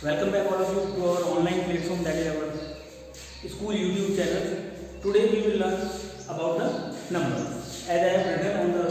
Welcome back all of you to our online platform, that is our school YouTube channel. Today we will learn about the numbers. As I have written on the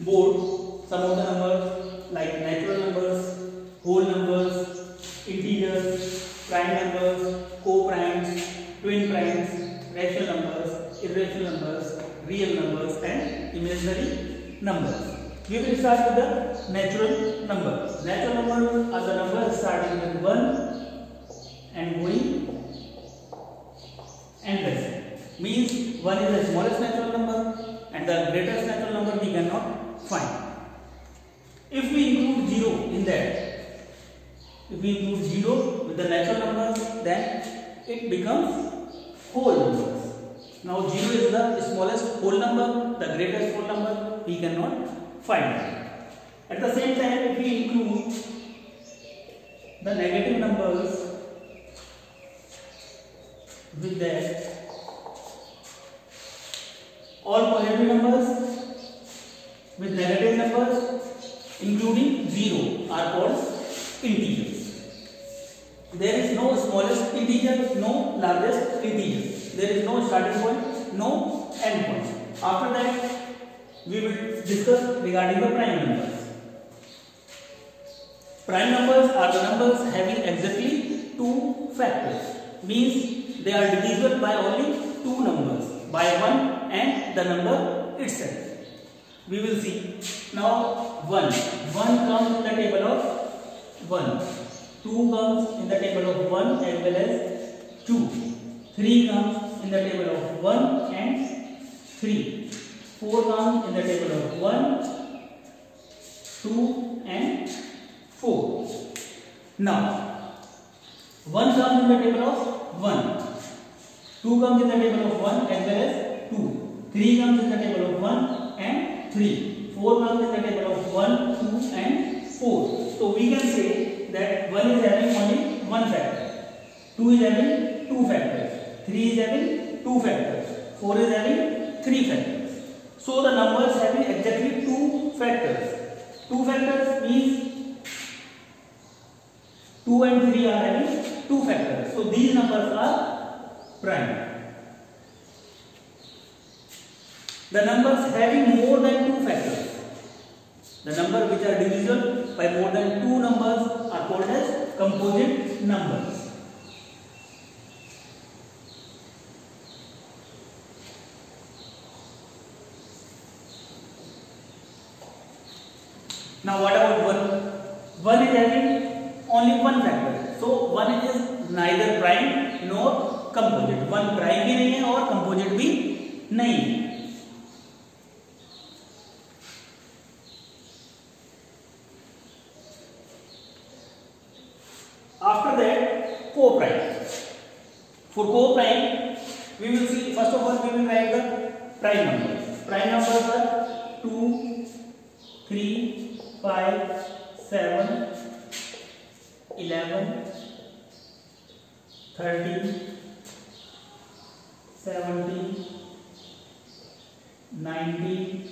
board some of the numbers like natural numbers, whole numbers, integers, prime numbers, co-primes, twin primes, rational numbers, irrational numbers, real numbers and imaginary numbers. We will start with the natural numbers. Natural numbers are the numbers starting with 1 and going endless. Means 1 is the smallest natural number and the greatest natural number we cannot find. If we include 0 in that, if we include 0 with the natural numbers, then it becomes whole numbers. Now 0 is the smallest whole number, the greatest whole number we cannot find. At the same time, if we include the negative numbers with that, all positive numbers with negative numbers including 0 are called integers. There is no smallest integer, no largest integer. There is no starting point, no end point. After that, we will discuss regarding the prime numbers. Prime numbers are the numbers having exactly 2 factors. Means they are divisible by only 2 numbers, by 1 and the number itself. We will see. Now 1 comes in the table of 1. 2 comes in the table of 1 as well as 2. 3 comes in the table of 1 and 3. 4 comes in the table of 1, 2 and 4. Now 1 comes in the table of 1, 2 comes in the table of 1 as well as 2, 3 comes in the table of 1 and 3, 4 comes in the table of 1, 2 and 4. So we can say that 1 is having only 1 factor, 2 is having 2 factors, 3 is having 2 factors, 4 is having 3 factors. So the numbers having exactly 2 factors. 2 factors means 2 and 3 are having 2 factors. So these numbers are prime. The numbers having more than 2 factors, the numbers which are divisible by more than 2 numbers are called as composite numbers. Now what about 1? 1 is having only 1 factor. So 1 is neither prime nor composite. 1 prime भी नहीं है और composite भी नहीं है. After that, co-prime. For co-prime, we will see, first of all we will write the prime numbers. Prime numbers are 2, 3, 5, 7, 11, 13, 17, 19,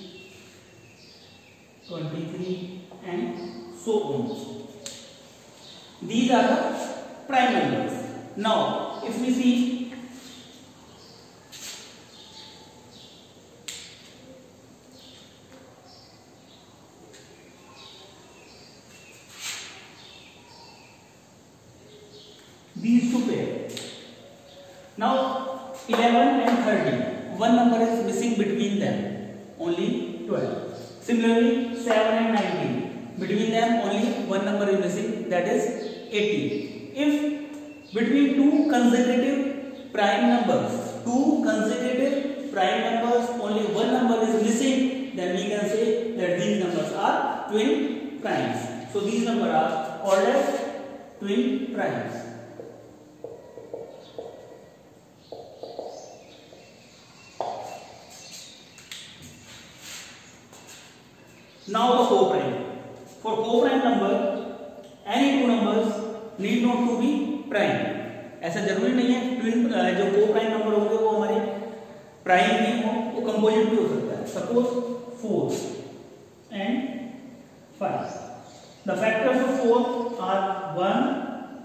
23 and so on. These are the prime numbers. Now, if we see these two pairs. Now 11 and 13, one number is missing between them, only 12. Similarly 7 and 19, between them only one number is missing, that is 18. If between two consecutive prime numbers, only one number is missing, then we can say that these numbers are twin primes. So these numbers are called as twin primes. Now the co-prime. For co-prime number, any two numbers need not to be prime. ऐसा जरूरी नहीं है twin जो co-prime number होंगे वो हमारे prime भी हो, वो composite भी हो सकता है. Suppose 4 and 5. The factors of 4 are 1,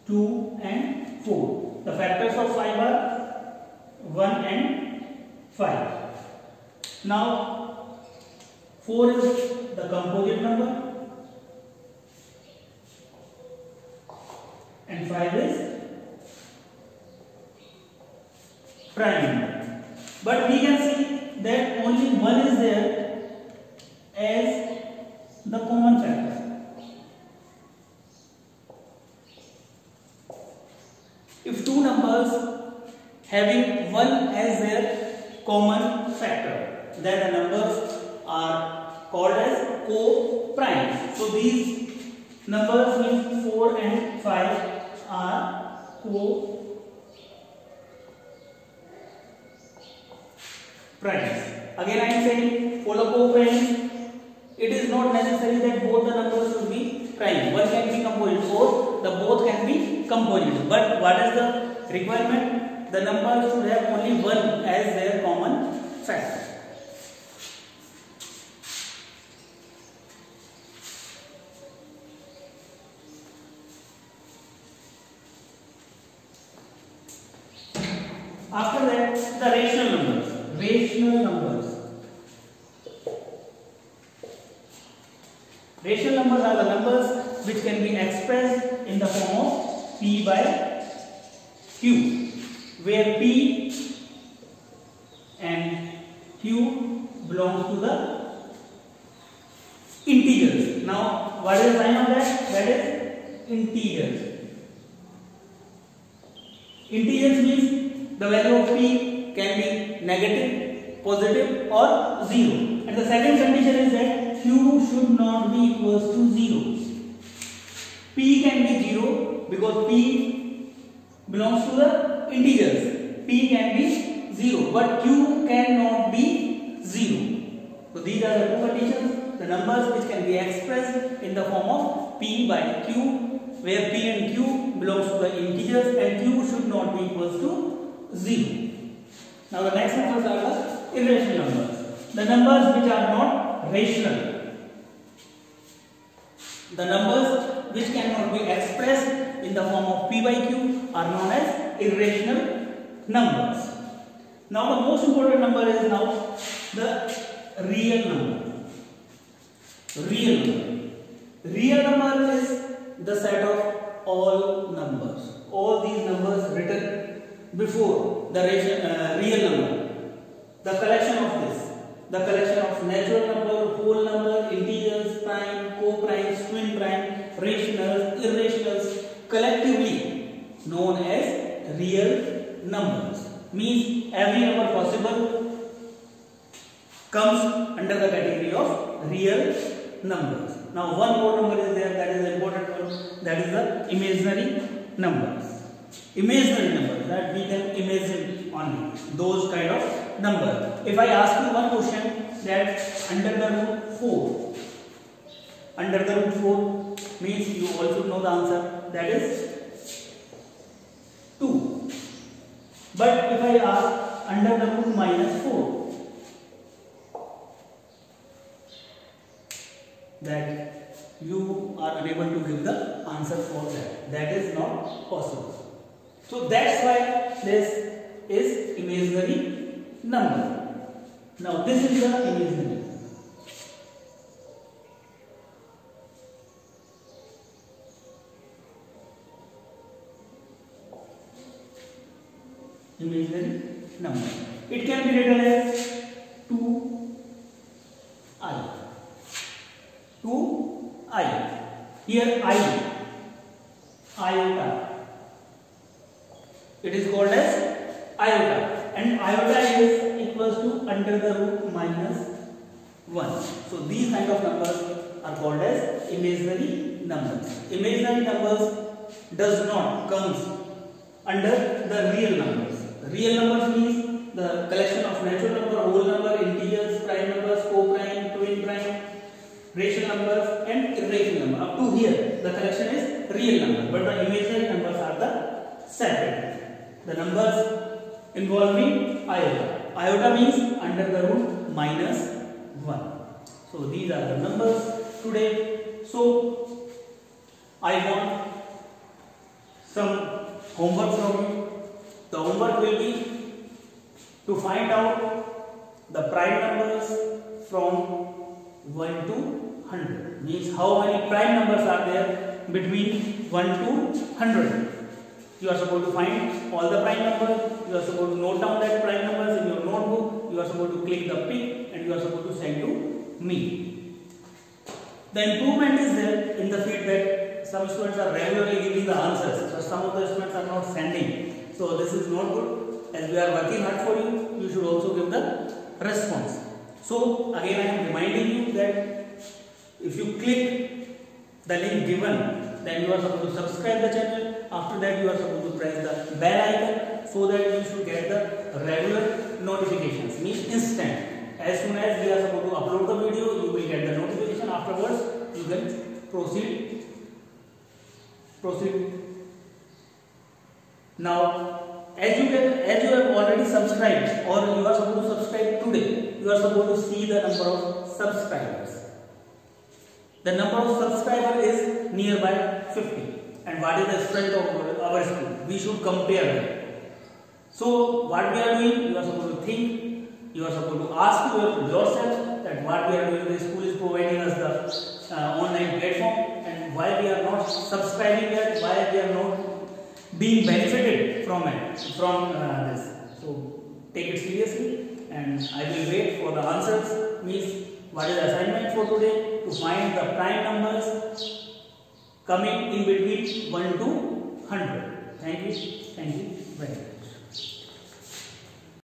2 and 4. The factors of 5 are 1 and 5. Now 4 is the composite number and 5 is prime number. But we can see that only 1 is there as the common factor. If two numbers having 1 as their common factor, then the numbers are called as co-prime. So these numbers means 4 and 5 are co-primes. Again I am saying for the co-primes, it is not necessary that both the numbers should be prime. One can be composite or the both can be composite. But what is the requirement? The number should have only 1 as their common factor. After that, the rational numbers. Rational numbers. Rational numbers are the numbers which can be expressed in the form of P by Q, where P and Q belongs to the integers. Now, what is the sign of that? That is integers. Integers means the value of P can be negative, positive or 0. And the second condition is that Q should not be equals to 0. P can be 0 because P belongs to the integers. P can be 0 but Q cannot be 0. So these are the two conditions, the numbers which can be expressed in the form of P by Q, where P and Q belongs to the integers and Q should not be equals to 0. Now the next numbers are the irrational numbers. The numbers which are not rational. The numbers which cannot be expressed in the form of P by Q are known as irrational numbers. Now the most important number is now the real number. Real number. Real number is the set of all numbers. All these numbers written before the real number. The collection of this. The collection of natural number, whole number, integers, prime, co-primes, twin prime, rationals, irrationals, collectively known as real numbers. Means every number possible comes under the category of real numbers. Now one more number is there, that is the important one, that is the imaginary numbers. Imaginary numbers that we can imagine only, those kind of numbers. If I ask you one question that under the root 4, under the root 4 means you also know the answer, that is 2. But if I ask under the root minus 4, that you are unable to give the answer for that. That is not possible. So that's why this is imaginary number. Now this is the imaginary. Imaginary number. It can be written as 2i. 2i. Here iota. It is called as iota, and iota is equals to under the root minus 1. So these kind of numbers are called as imaginary numbers. Imaginary numbers does not comes under the real numbers. Real numbers means the collection of natural number, whole number, integers, prime numbers, co-prime, twin prime, rational numbers and irrational number. Up to here the collection is real number, but the imaginary numbers are the separate. The numbers involving iota. Iota means under the root minus 1. So these are the numbers today. So I want some homework from you. The homework will be to find out the prime numbers from 1 to 100. Means how many prime numbers are there between 1 to 100. You are supposed to find all the prime numbers. You are supposed to note down that prime numbers in your notebook. You are supposed to click the pic and you are supposed to send to me. The improvement is there in the feedback. Some students are regularly giving the answers, but some of the students are not sending. So this is not good. As we are working hard for you, you should also give the response. So again I am reminding you that if you click the link given, then you are supposed to subscribe the channel. After that you are supposed to press the bell icon so that you should get the regular notifications, means instant. As soon as we are supposed to upload the video, you will get the notification. Afterwards you can proceed. Now as you have already subscribed, or you are supposed to subscribe today, you are supposed to see the number of subscribers. The number of subscribers is nearby 50. And what is the strength of our school? We should compare them. So what we are doing, you are supposed to think, you are supposed to ask yourself that what we are doing. The school is providing us the online platform, and why we are not subscribing that, why we are not being benefited from this. So take it seriously, and I will wait for the answers. Means what is the assignment for today? To find the prime numbers coming in between 1 to 100. Thank you very much.